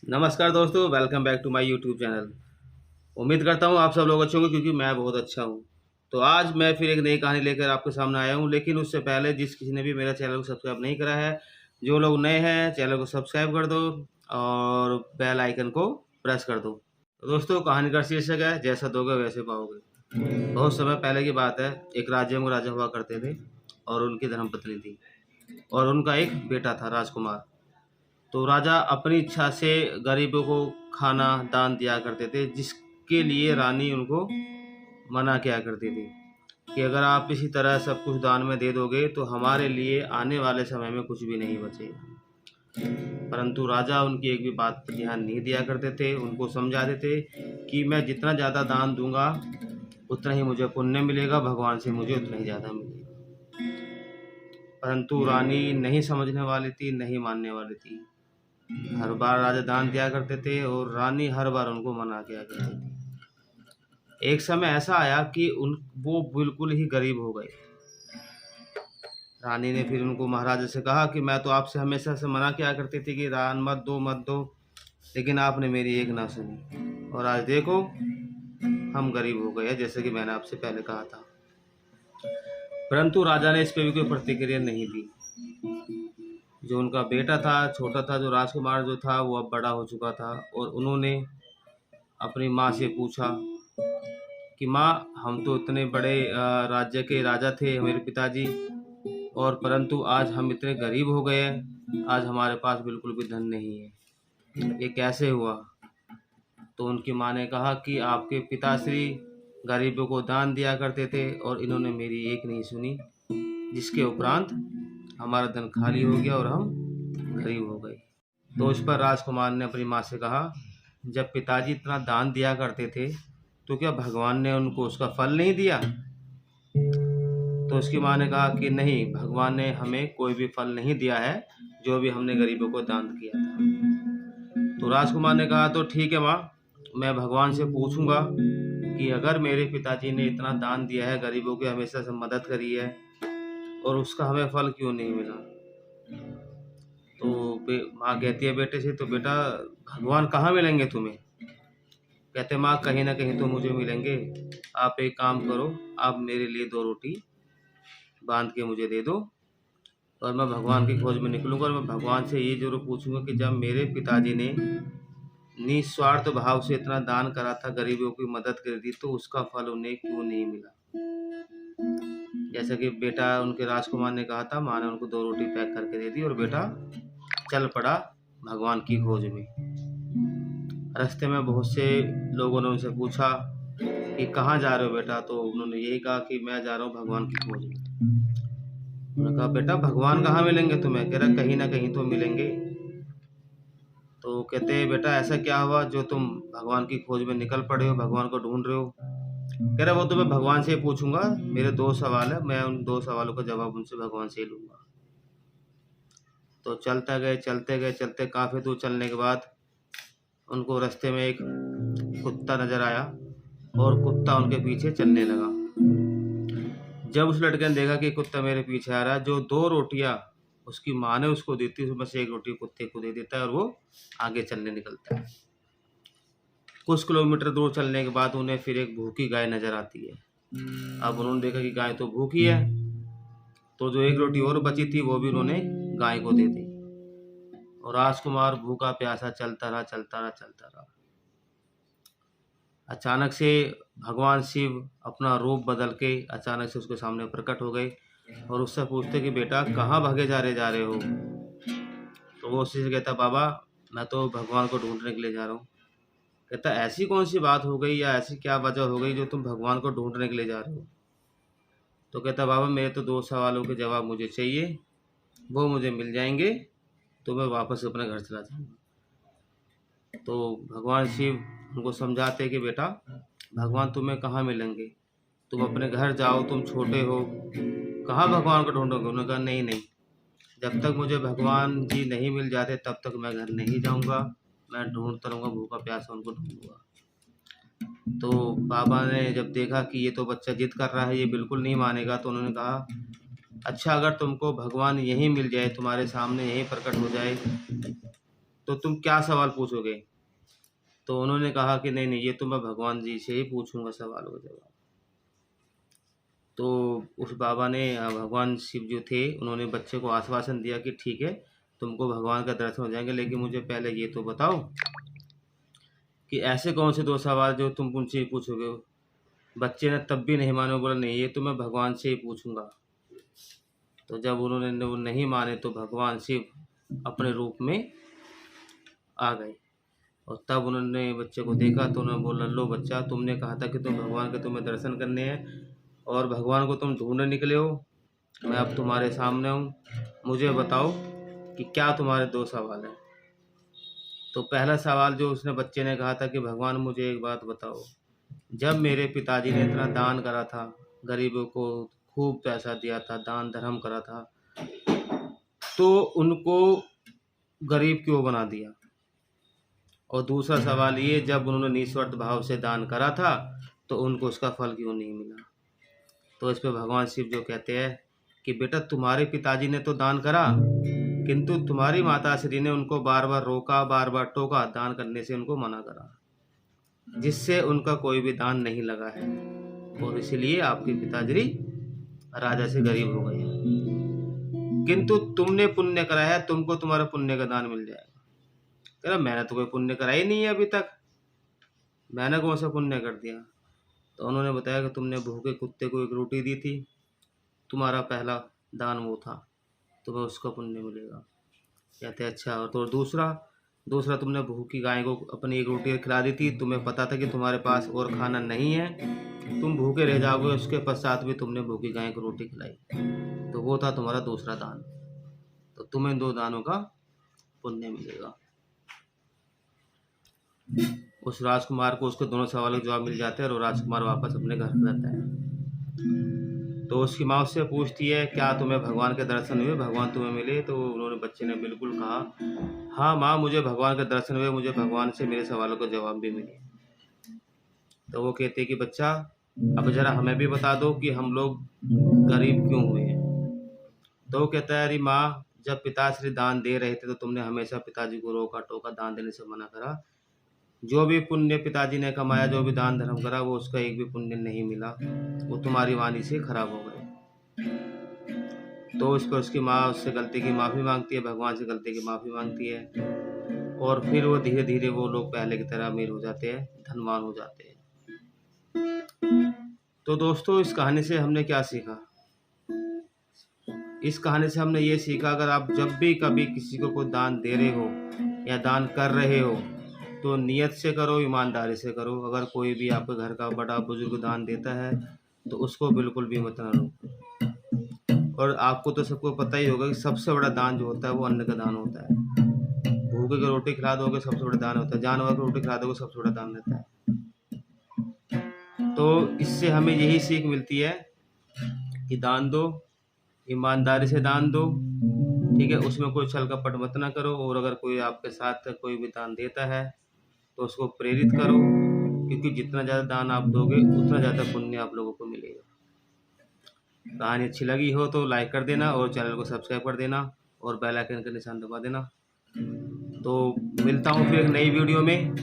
नमस्कार दोस्तों, welcome back to my YouTube channel. उम्मीद करता हूँ आप सब लोग अच्छे होंगे क्योंकि मैं बहुत अच्छा हूँ। तो आज मैं फिर एक नई कहानी लेकर आपके सामने आया हूँ, लेकिन उससे पहले जिस किसी ने भी मेरा चैनल को सब्सक्राइब नहीं करा है, जो लोग नए हैं चैनल को सब्सक्राइब कर दो और बेल आइकन को प्रेस कर दो। तो दोस्तों, कहानी का शीर्षक है जैसा दोगे वैसे पाओगे। बहुत समय पहले की बात है, एक राज्य में राजा हुआ करते थे और उनकी धर्मपत्नी थी और उनका एक बेटा था राजकुमार। तो राजा अपनी इच्छा से गरीबों को खाना दान दिया करते थे, जिसके लिए रानी उनको मना किया करती थी कि अगर आप इसी तरह सब कुछ दान में दे दोगे तो हमारे लिए आने वाले समय में कुछ भी नहीं बचेगा। परंतु राजा उनकी एक भी बात पर ध्यान नहीं दिया करते थे। उनको समझाते थे कि मैं जितना ज़्यादा दान दूंगा उतना ही मुझे पुण्य मिलेगा, भगवान से मुझे उतना ही ज़्यादा मिलेगा। परंतु रानी नहीं समझने वाली थी, नहीं मानने वाली थी। हर बार राजा दान दिया करते थे और रानी हर बार उनको मना किया करती थी। एक समय ऐसा आया कि वो बिल्कुल ही गरीब हो गए। रानी ने फिर उनको महाराजा से कहा कि मैं तो आपसे हमेशा से मना किया करती थी कि दान मत दो मत दो, लेकिन आपने मेरी एक ना सुनी और आज देखो हम गरीब हो गए हैं, जैसे कि मैंने आपसे पहले कहा था। परंतु राजा ने इस पर भी कोई प्रतिक्रिया नहीं दी। जो उनका बेटा था, छोटा था, जो राजकुमार जो था, वो अब बड़ा हो चुका था और उन्होंने अपनी माँ से पूछा कि माँ, हम तो इतने बड़े राज्य के राजा थे मेरे पिताजी, और परंतु आज हम इतने गरीब हो गए हैं, आज हमारे पास बिल्कुल भी धन नहीं है, ये कैसे हुआ? तो उनकी माँ ने कहा कि आपके पिताश्री गरीबों को दान दिया करते थे और इन्होंने मेरी एक नहीं सुनी, जिसके उपरांत हमारा धन खाली हो गया और हम गरीब हो गए। तो उस पर राजकुमार ने अपनी माँ से कहा, जब पिताजी इतना दान दिया करते थे तो क्या भगवान ने उनको उसका फल नहीं दिया? तो उसकी माँ ने कहा कि नहीं, भगवान ने हमें कोई भी फल नहीं दिया है जो भी हमने गरीबों को दान किया था। तो राजकुमार ने कहा तो ठीक है माँ, मैं भगवान से पूछूंगा कि अगर मेरे पिताजी ने इतना दान दिया है, गरीबों की हमेशा से मदद करी है, और उसका हमें फल क्यों नहीं मिला। तो माँ कहती है बेटे से, तो बेटा भगवान कहाँ मिलेंगे तुम्हें? कहते माँ, कहीं ना कहीं तो मुझे मिलेंगे। आप एक काम करो, आप मेरे लिए 2 रोटी बांध के मुझे दे दो और मैं भगवान की खोज में निकलूंगा और मैं भगवान से ये जरूर पूछूंगा कि जब मेरे पिताजी ने निस्वार्थ भाव से इतना दान करा था, गरीबों की मदद करी थी, तो उसका फल उन्हें क्यों नहीं मिला। जैसा कि बेटा उनके राजकुमार ने कहा था, माँ ने उनको 2 रोटी पैक करके दे दी और बेटा चल पड़ा भगवान की खोज में। रास्ते में बहुत से लोगों ने उनसे पूछा कि कहाँ जा रहे हो बेटा? तो उन्होंने यही कहा कि मैं जा रहा हूँ भगवान की खोज में। उन्होंने कहा बेटा भगवान कहाँ मिलेंगे तुम्हें? कह रहा कहीं ना कहीं तो मिलेंगे। तो कहते बेटा ऐसा क्या हुआ जो तुम भगवान की खोज में निकल पड़े हो, भगवान को ढूंढ रहे हो? कह रहा वो तो मैं भगवान से ही पूछूंगा, मेरे 2 सवाल है, मैं उन 2 सवालों का जवाब उनसे भगवान से ही लूंगा। तो चलते काफी दूर चलने के बाद उनको रास्ते में एक कुत्ता नजर आया और कुत्ता उनके पीछे चलने लगा। जब उस लड़के ने देखा कि कुत्ता मेरे पीछे आ रहा है, जो 2 रोटियां उसकी माँ ने उसको दी थी उसमें से 1 रोटी कुत्ते को दे देता है और वो आगे चलने निकलता है। कुछ किलोमीटर दूर चलने के बाद उन्हें फिर एक भूखी गाय नजर आती है। अब उन्होंने देखा कि गाय तो भूखी है, तो जो 1 रोटी और बची थी वो भी उन्होंने गाय को दे दी और राजकुमार भूखा प्यासा चलता रहा। अचानक से भगवान शिव अपना रूप बदल के अचानक से उसके सामने प्रकट हो गए और उससे पूछते कि बेटा कहाँ भागे जा रहे हो? तो वो उसी से कहता, बाबा मैं तो भगवान को ढूंढने के लिए जा रहा हूँ। कहता ऐसी कौन सी बात हो गई या ऐसी क्या वजह हो गई जो तुम भगवान को ढूंढने के लिए जा रहे हो? तो कहता बाबा मेरे तो 2 सवालों के जवाब मुझे चाहिए, वो मुझे मिल जाएंगे तो मैं वापस अपने घर चला जाऊँगा। तो भगवान शिव उनको समझाते कि बेटा भगवान तुम्हें कहाँ मिलेंगे, तुम अपने घर जाओ, तुम छोटे हो, कहाँ भगवान को ढूंढोगे? उन्होंने कहा नहीं, जब तक मुझे भगवान जी नहीं मिल जाते तब तक मैं घर नहीं जाऊंगा, मैं ढूंढता रहूँगा, भूखा प्यासा उनको ढूंढूंगा। तो बाबा ने जब देखा कि ये तो बच्चा जिद कर रहा है, ये बिल्कुल नहीं मानेगा, तो उन्होंने कहा अच्छा अगर तुमको भगवान यहीं मिल जाए, तुम्हारे सामने यहीं प्रकट हो जाए, तो तुम क्या सवाल पूछोगे? तो उन्होंने कहा कि नहीं नहीं, ये तो मैं भगवान जी से ही पूछूंगा सवालों का जवाब। तो उस बाबा ने भगवान शिव जो थे उन्होंने बच्चे को आश्वासन दिया कि ठीक है, तुमको भगवान का दर्शन हो जाएंगे, लेकिन मुझे पहले ये तो बताओ कि ऐसे कौन से 2 सवाल जो तुम उनसे ही पूछोगे? बच्चे ने तब भी नहीं माने, बोला नहीं, ये तो मैं भगवान से ही पूछूंगा। तो जब उन्होंने वो नहीं माने तो भगवान शिव अपने रूप में आ गए, और तब उन्होंने बच्चे को देखा तो उन्होंने बोला, लो बच्चा, तुमने कहा था कि तुम भगवान के तुम्हें दर्शन करने हैं और भगवान को तुम ढूंढने निकले हो, मैं अब तुम्हारे सामने हूँ, मुझे बताओ कि क्या तुम्हारे 2 सवाल हैं। तो पहला सवाल जो उसने बच्चे ने कहा था कि भगवान मुझे एक बात बताओ, जब मेरे पिताजी ने इतना दान करा था, गरीबों को खूब पैसा दिया था, दान धर्म करा था, तो उनको गरीब क्यों बना दिया? और दूसरा सवाल ये, जब उन्होंने निस्वार्थ भाव से दान करा था तो उनको उसका फल क्यों नहीं मिला? तो इस पे भगवान शिव जो कहते हैं कि बेटा, तुम्हारे पिताजी ने तो दान करा, किंतु तुम्हारी माता श्री ने उनको बार बार रोका, बार बार टोका, दान करने से उनको मना करा, जिससे उनका कोई भी दान नहीं लगा है, और इसलिए आपके पिताजी राजा से गरीब हो गए। किंतु तुमने पुण्य करा है, तुमको तुम्हारा पुण्य का दान मिल जाएगा। कह रहा, मैंने तो कोई पुण्य करा ही नहीं है अभी तक, मैंने कौन सा पुण्य कर दिया? तो उन्होंने बताया कि तुमने भूखे कुत्ते को एक रोटी दी थी, तुम्हारा पहला दान वो था, तुम्हें उसका पुण्य मिलेगा। कहते अच्छा, और तो दूसरा तुमने भूखी गाय को अपनी एक रोटी खिला दी थी, तुम्हें पता था कि तुम्हारे पास और खाना नहीं है, तुम भूखे रह जाओगे, उसके पश्चात भी तुमने भूखी गाय को रोटी खिलाई, तो वो था तुम्हारा दूसरा दान। तो तुम्हें 2 दानों का पुण्य मिलेगा। उस राजकुमार को उसके दोनों सवालों के जवाब मिल जाते हैं और वो राजकुमार वापस अपने घर जाता है। तो उसकी माँ उससे पूछती है, क्या तुम्हें भगवान के दर्शन हुए, भगवान तुम्हें मिले? तो उन्होंने बच्चे ने बिल्कुल कहा, हाँ माँ, मुझे भगवान के दर्शन हुए, मुझे भगवान से मेरे सवालों के जवाब भी मिले। तो वो कहते कि बच्चा, अब जरा हमें भी बता दो कि हम लोग गरीब क्यों हुए हैं। तो वो कहता है, अरे माँ, जब पिताश्री दान दे रहे थे तो तुमने हमेशा पिताजी को रोका टोका, दान देने से मना करा, जो भी पुण्य पिताजी ने कमाया, जो भी दान धर्म करा, वो उसका एक भी पुण्य नहीं मिला, वो तुम्हारी वाणी से खराब हो गए। तो उस पर उसकी माँ उससे गलती की माफ़ी मांगती है, भगवान से गलती की माफ़ी मांगती है, और फिर वो धीरे धीरे वो लोग पहले की तरह अमीर हो जाते हैं, धनवान हो जाते हैं। तो दोस्तों, इस कहानी से हमने क्या सीखा? इस कहानी से हमने ये सीखा, अगर आप जब भी कभी किसी को कोई दान दे रहे हो या दान कर रहे हो तो नियत से करो, ईमानदारी से करो। अगर कोई भी आपके घर का बड़ा बुजुर्ग दान देता है तो उसको बिल्कुल भी मत ना रोको। और आपको तो सबको पता ही होगा कि सबसे बड़ा दान जो होता है वो अन्न का दान होता है। भूखे को रोटी खिला दोगे सबसे बड़ा दान होता है, जानवर को रोटी खिला दोगे सबसे बड़ा दान रहता है। तो इससे हमें यही सीख मिलती है कि दान दो, ईमानदारी से दान दो, ठीक है, उसमें कोई छल कपट मत ना करो। और अगर कोई आपके साथ कोई भी दान देता है तो उसको प्रेरित करो, क्योंकि जितना ज़्यादा दान आप दोगे उतना ज़्यादा पुण्य आप लोगों को मिलेगा। कहानी अच्छी लगी हो तो लाइक कर देना और चैनल को सब्सक्राइब कर देना और बेल आइकन का निशान दबा देना। तो मिलता हूँ फिर एक नई वीडियो में।